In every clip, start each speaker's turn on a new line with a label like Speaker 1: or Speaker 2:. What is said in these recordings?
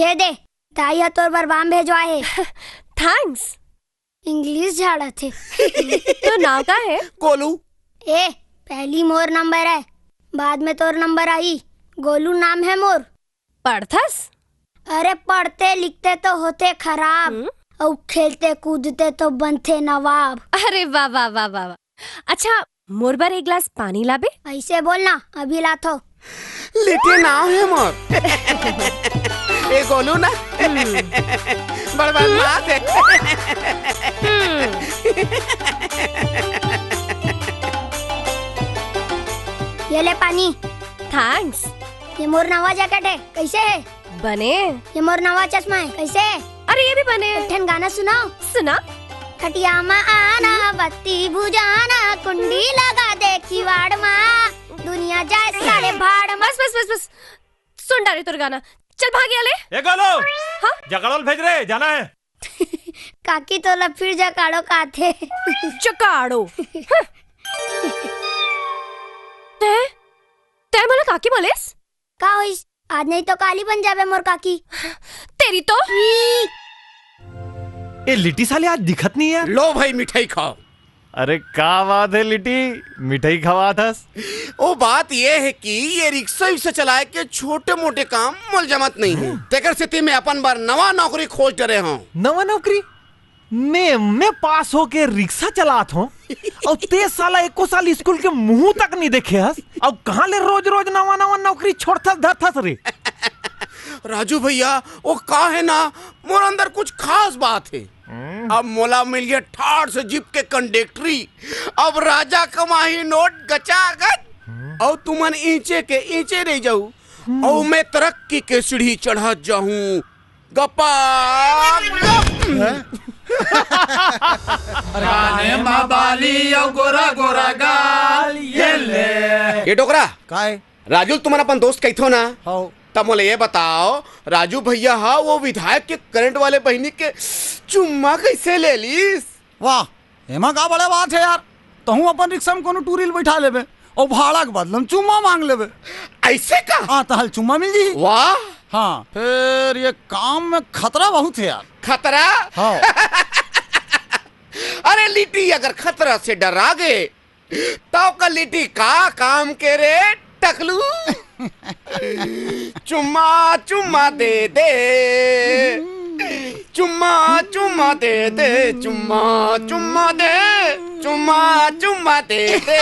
Speaker 1: दे दे, ताई तोर बर बाम भेजवाए।
Speaker 2: थैंक्स।
Speaker 1: इंग्लिश झाड़ा थे।
Speaker 2: तो नाम का है?
Speaker 3: गोलू।
Speaker 1: ए, पहली मोर नंबर है, बाद में तोर नंबर आई। गोलू नाम है मोर।
Speaker 2: पढ़थस?
Speaker 1: अरे पढ़ते लिखते तो होते खराब, और खेलते कूदते तो बनते नवाब।
Speaker 2: अरे वाह वाह वाह वाह। अच्छा, मोर बर एक गिलास पानी लाबे?
Speaker 1: ऐसे बोलना, अभी लाथो।
Speaker 3: लिट्टी नाम है मोर। ए गोलू ना बड़ बदमाश है।
Speaker 1: ये ले पानी।
Speaker 2: थैंक्स।
Speaker 1: ये मोर नवा जैकेट है, कैसे है?
Speaker 2: बने।
Speaker 1: ये मोर नवा चश्मा है, कैसे है?
Speaker 2: अरे ये भी बने।
Speaker 1: ठन गाना सुनाओ।
Speaker 2: सुना।
Speaker 1: खटिया में आना, बत्ती बुझाना, कुंडी लगा दे किवाड़ में, दुनिया जाए सारे भाड़ में।
Speaker 2: बस बस बस बस, सुन डाले तुर गाना। चल भाग ले।
Speaker 4: ये गोलू,
Speaker 2: हाँ?
Speaker 4: जगाड़ोल भेज रहे, जाना है।
Speaker 1: काकी तो लब फिर जकाड़ो का थे।
Speaker 2: चकाड़ो। ते मोला काकी बोलेस?
Speaker 1: का होइस? आज नहीं तो काली बन जावे मोर काकी।
Speaker 2: तेरी तो।
Speaker 4: ये लिट्टी साले आज दिखत नहीं यार।
Speaker 3: लो भाई मिठाई खाओ।
Speaker 4: अरे का बात है लिट्टी, मिठाई खवा थस।
Speaker 3: वो बात ये है कि ये रिक्शा विक्सा चलाए के छोटे मोटे काम मोल जमत नहीं है। तेकर से मैं अपन बार नवा नौकरी खोज रहे हूँ।
Speaker 4: नवा नौकरी? मैं पास होके रिक्शा चलात हूँ और ते साला एको साल स्कूल के मुंह तक नहीं देखे हस। अब कहाँ ले रोज रोज नवा नवा नौकरी छोड़थस धरथस रे।
Speaker 3: राजू भैया, वो का है ना, मोर अंदर कुछ खास बात है। अब मोला मिल गया ठाड़ से जीप के कंडक्टरी। अब राजा कमाही नोट गचागत और तुमन ईंचे के ईंचे रह जाऊ और मैं तरक्की के सीढ़ी चढ़ा जाऊं। गपा
Speaker 5: गोरा गोरा गाल
Speaker 3: ये डोकरा
Speaker 5: काय
Speaker 3: राजू, तुम्हारा अपन दोस्त कैथो ना?
Speaker 5: हो
Speaker 3: तब मोले ये बताओ, राजू भैया हा वो विधायक के करंट वाले बहनी के चुम्मा कैसे ले लीस?
Speaker 5: वाह, एमा का बड़े बात है यार। तहु अपन रिक्शा में कोनो टूरिल बैठा लेबे और भाड़ा के बदले में चुम्मा मांग लेबे।
Speaker 3: ऐसे का?
Speaker 5: हाँ, तहल चुम्मा मिल जी।
Speaker 3: वाह।
Speaker 5: हाँ, फिर ये काम में खतरा बहुत है यार।
Speaker 3: खतरा?
Speaker 5: हाँ।
Speaker 3: अरे लिट्टी, अगर खतरा से डरा गए तो का लिट्टी का काम के रे टकलू। चुम्मा चुम्मा दे दे, चुम्मा चुम्मा दे दे, चुम्मा चुम्मा दे, चुम्मा चुम्मा दे दे।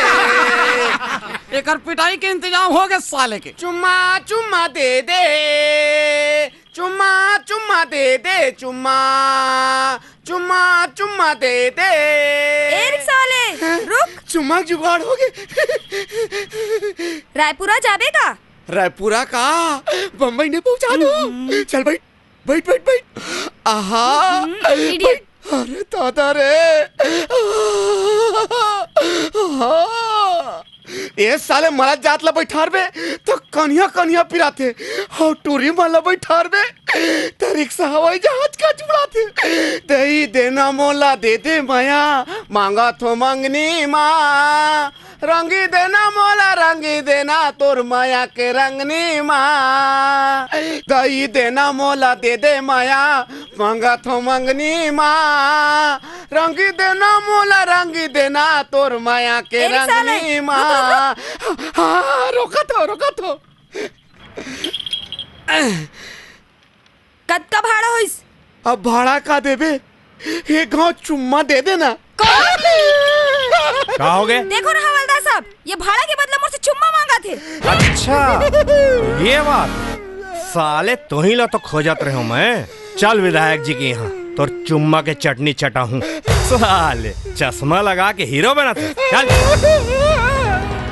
Speaker 5: एकर पिटाई के इंतजाम हो गए साले के।
Speaker 3: चुम्मा चुम्मा दे दे, चुम्मा चुम्मा दे दे, चुम्मा चुम्मा चुम्मा दे दे।
Speaker 2: ए रिक्शा वाले, रुक।
Speaker 3: चुम्मा जुगाड़ हो गए।
Speaker 2: रायपुरा जाबे का?
Speaker 3: रायपुरा का बम्बई ने पहुंचा दो। चल बैठ बैठ बैठ बैठ। आहा,
Speaker 2: इडियट।
Speaker 3: अरे दादा रे। ये साले मला जातला बैठार बे तो कन्या कन्या पिराते और टूरी माला बैठार बे तो रिक्शा हवाई जहाज का जुड़ाते। दही देना मोला दे दे माया, मांगा तो मंगनी माँ, रंगी देना मोला रंगी देना तोर माया के रंगनी माँ। दही देना मोला दे दे माया, मांगा तो मंगनी माँ, रंगी देना मोला रंगी देना तोर माया के रंगनी माँ। हाँ, रोका तो।
Speaker 2: कद का भाड़ा होइस?
Speaker 3: अब भाड़ा का देबे? एक गाँव चुम्मा दे देना।
Speaker 4: क्या हो गए?
Speaker 2: देखो ना हवलदार साहब, ये भाड़ा के बदले मुझसे चुम्मा मांगा थे।
Speaker 4: अच्छा ये बात। साले तो ही ला तो खोजत रहे हूँ मैं। चल विधायक जी के यहाँ तो चुम्मा के चटनी चटा हूँ। साले चश्मा लगा के हीरो बना थे। चल।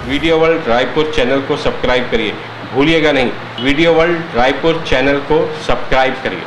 Speaker 6: वीडियो वर्ल्ड रायपुर चैनल को सब्सक्राइब करिए, भूलिएगा नहीं, वीडियो वर्ल्ड रायपुर चैनल को सब्सक्राइब करिए।